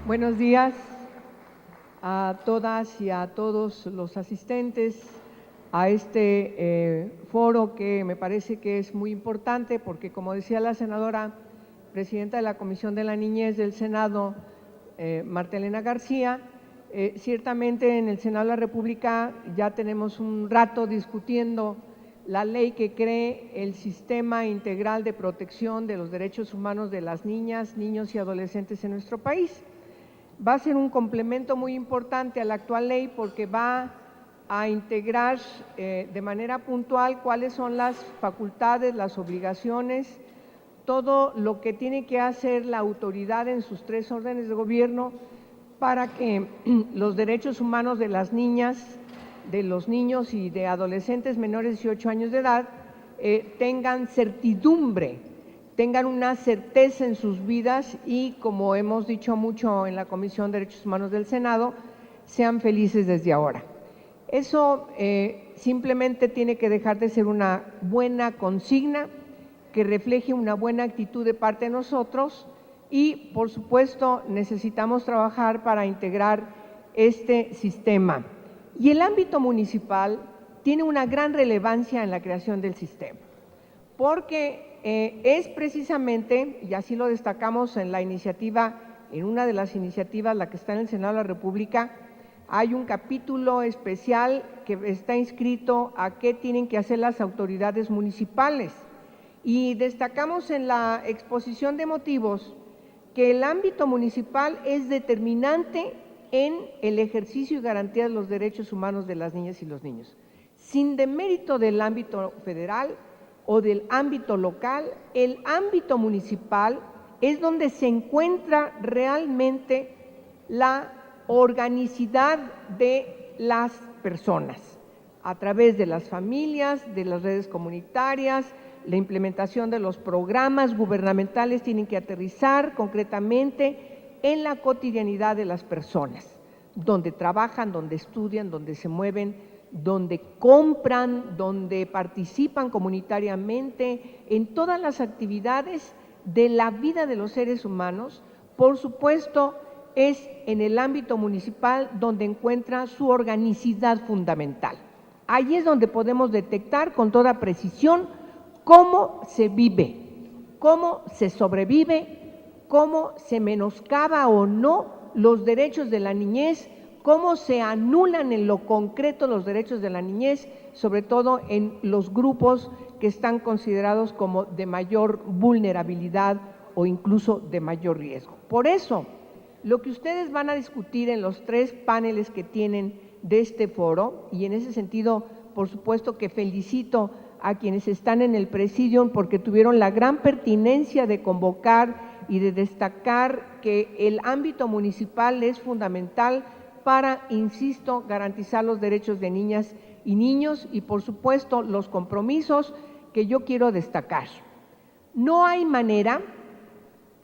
Buenos días a todas y a todos los asistentes a este foro que me parece que es muy importante porque, como decía la senadora presidenta de la Comisión de la Niñez del Senado, Marta Elena García, ciertamente en el Senado de la República ya tenemos un rato discutiendo la ley que cree el Sistema Integral de Protección de los Derechos Humanos de las niñas, niños y adolescentes en nuestro país. Va a ser un complemento muy importante a la actual ley porque va a integrar de manera puntual cuáles son las facultades, las obligaciones, todo lo que tiene que hacer la autoridad en sus 3 órdenes de gobierno para que los derechos humanos de las niñas, de los niños y de adolescentes menores de 18 años de edad tengan certidumbre, tengan una certeza en sus vidas y, como hemos dicho mucho en la Comisión de Derechos Humanos del Senado, sean felices desde ahora. Eso simplemente tiene que dejar de ser una buena consigna que refleje una buena actitud de parte de nosotros y, por supuesto, necesitamos trabajar para integrar este sistema. Y el ámbito municipal tiene una gran relevancia en la creación del sistema, porque es precisamente, y así lo destacamos en la iniciativa, en una de las iniciativas, la que está en el Senado de la República, hay un capítulo especial que está inscrito a qué tienen que hacer las autoridades municipales. Y destacamos en la exposición de motivos que el ámbito municipal es determinante en el ejercicio y garantía de los derechos humanos de las niñas y los niños. Sin demérito del ámbito federal o del ámbito local, el ámbito municipal es donde se encuentra realmente la organicidad de las personas, a través de las familias, de las redes comunitarias. La implementación de los programas gubernamentales tienen que aterrizar concretamente en la cotidianidad de las personas, donde trabajan, donde estudian, donde se mueven, donde compran, donde participan comunitariamente, en todas las actividades de la vida de los seres humanos. Por supuesto, es en el ámbito municipal donde encuentra su organicidad fundamental. Ahí es donde podemos detectar con toda precisión cómo se vive, cómo se sobrevive, cómo se menoscaba o no los derechos de la niñez, cómo se anulan en lo concreto los derechos de la niñez, sobre todo en los grupos que están considerados como de mayor vulnerabilidad o incluso de mayor riesgo. Por eso, lo que ustedes van a discutir en los 3 paneles que tienen de este foro, y en ese sentido, por supuesto que felicito a quienes están en el presidium porque tuvieron la gran pertinencia de convocar y de destacar que el ámbito municipal es fundamental para, insisto, garantizar los derechos de niñas y niños y, por supuesto, los compromisos que yo quiero destacar. No hay manera,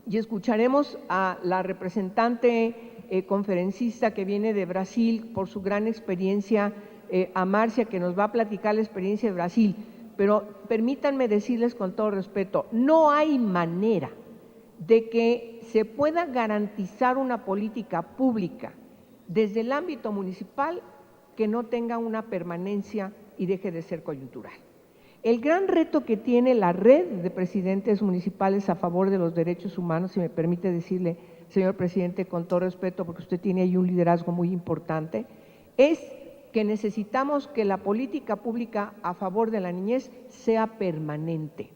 y escucharemos a la representante conferencista que viene de Brasil por su gran experiencia, a Marcia, que nos va a platicar la experiencia de Brasil, pero permítanme decirles con todo respeto, no hay manera de que se pueda garantizar una política pública desde el ámbito municipal que no tenga una permanencia y deje de ser coyuntural. El gran reto que tiene la red de presidentes municipales a favor de los derechos humanos, si me permite decirle, señor presidente, con todo respeto, porque usted tiene ahí un liderazgo muy importante, es que necesitamos que la política pública a favor de la niñez sea permanente.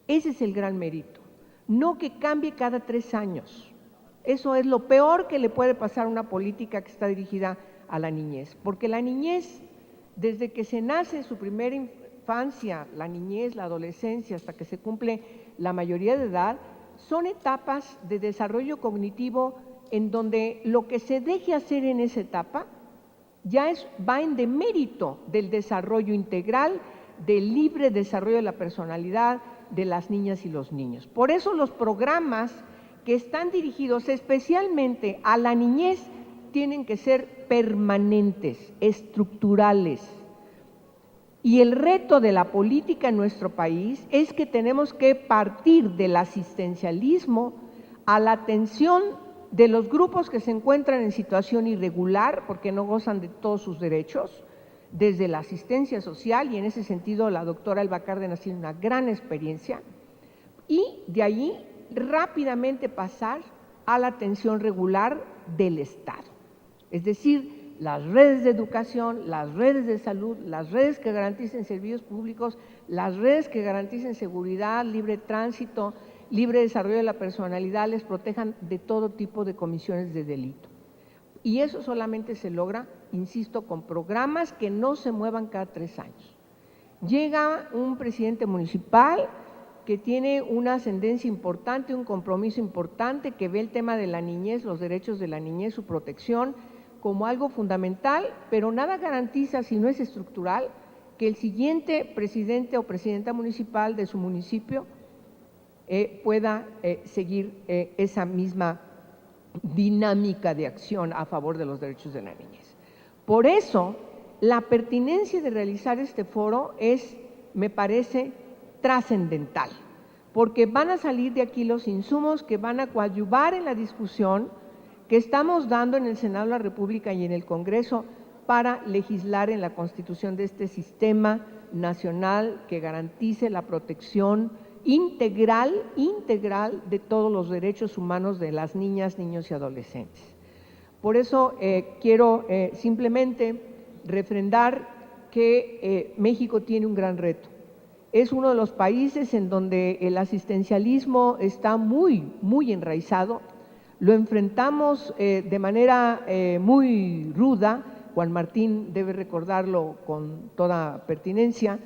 Ese es el gran mérito, no que cambie cada 3 años. Eso es lo peor que le puede pasar a una política que está dirigida a la niñez, porque la niñez, desde que se nace en su primera infancia, la niñez, la adolescencia, hasta que se cumple la mayoría de edad, son etapas de desarrollo cognitivo en donde lo que se deje hacer en esa etapa ya va en demérito del desarrollo integral, del libre desarrollo de la personalidad de las niñas y los niños. Por eso los programas que están dirigidos especialmente a la niñez tienen que ser permanentes, estructurales. Y el reto de la política en nuestro país es que tenemos que partir del asistencialismo a la atención de los grupos que se encuentran en situación irregular porque no gozan de todos sus derechos, desde la asistencia social, y en ese sentido la doctora Elba Cárdenas tiene una gran experiencia, y de allí rápidamente pasar a la atención regular del Estado, es decir, las redes de educación, las redes de salud, las redes que garanticen servicios públicos, las redes que garanticen seguridad, libre tránsito, libre desarrollo de la personalidad, les protejan de todo tipo de comisiones de delito. Y eso solamente se logra, insisto, con programas que no se muevan cada 3 años. Llega un presidente municipal que tiene una ascendencia importante, un compromiso importante, que ve el tema de la niñez, los derechos de la niñez, su protección, como algo fundamental, pero nada garantiza, si no es estructural, que el siguiente presidente o presidenta municipal de su municipio pueda seguir esa misma dinámica de acción a favor de los derechos de la niñez. Por eso, la pertinencia de realizar este foro es, me parece, trascendental, porque van a salir de aquí los insumos que van a coadyuvar en la discusión que estamos dando en el Senado de la República y en el Congreso para legislar en la constitución de este sistema nacional que garantice la protección integral de todos los derechos humanos de las niñas, niños y adolescentes. Por eso quiero simplemente refrendar que México tiene un gran reto. Es uno de los países en donde el asistencialismo está muy enraizado. Lo enfrentamos de manera muy ruda. Juan Martín debe recordarlo con toda pertinencia,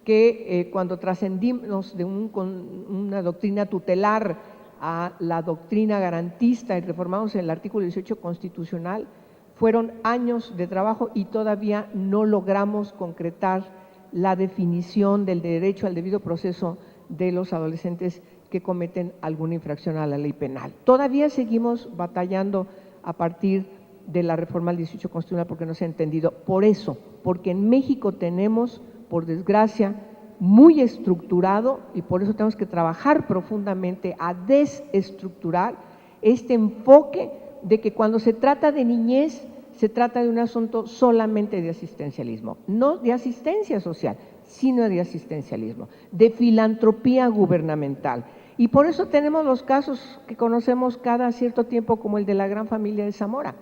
que cuando trascendimos de una doctrina tutelar a la doctrina garantista y reformamos el artículo 18 constitucional, fueron años de trabajo y todavía no logramos concretar la definición del derecho al debido proceso de los adolescentes que cometen alguna infracción a la ley penal. Todavía seguimos batallando a partir de la reforma al 18 constitucional porque no se ha entendido. Por eso, porque en México tenemos, por desgracia, muy estructurado, y por eso tenemos que trabajar profundamente a desestructurar este enfoque de que cuando se trata de niñez, se trata de un asunto solamente de asistencialismo, no de asistencia social, sino de asistencialismo, de filantropía gubernamental. Y por eso tenemos los casos que conocemos cada cierto tiempo, como el de la gran familia de Zamora,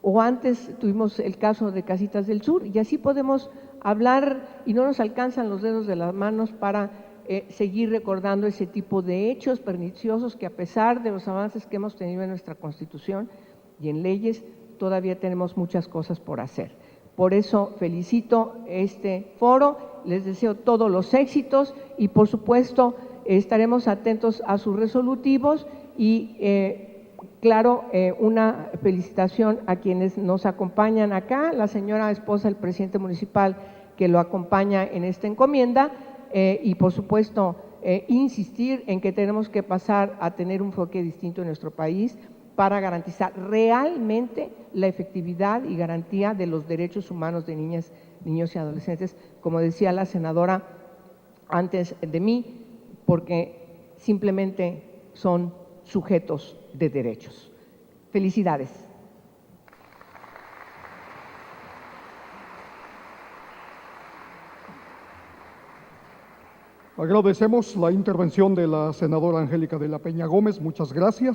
o antes tuvimos el caso de Casitas del Sur, y así podemos hablar y no nos alcanzan los dedos de las manos para seguir recordando ese tipo de hechos perniciosos que, a pesar de los avances que hemos tenido en nuestra Constitución y en leyes, todavía tenemos muchas cosas por hacer. Por eso felicito este foro, les deseo todos los éxitos y por supuesto estaremos atentos a sus resolutivos y claro, una felicitación a quienes nos acompañan acá, la señora esposa del presidente municipal que lo acompaña en esta encomienda y por supuesto insistir en que tenemos que pasar a tener un enfoque distinto en nuestro país para garantizar realmente la efectividad y garantía de los derechos humanos de niñas, niños y adolescentes, como decía la senadora antes de mí, porque simplemente son sujetos de derechos. Felicidades. Agradecemos la intervención de la senadora Angélica de la Peña Gómez. Muchas gracias.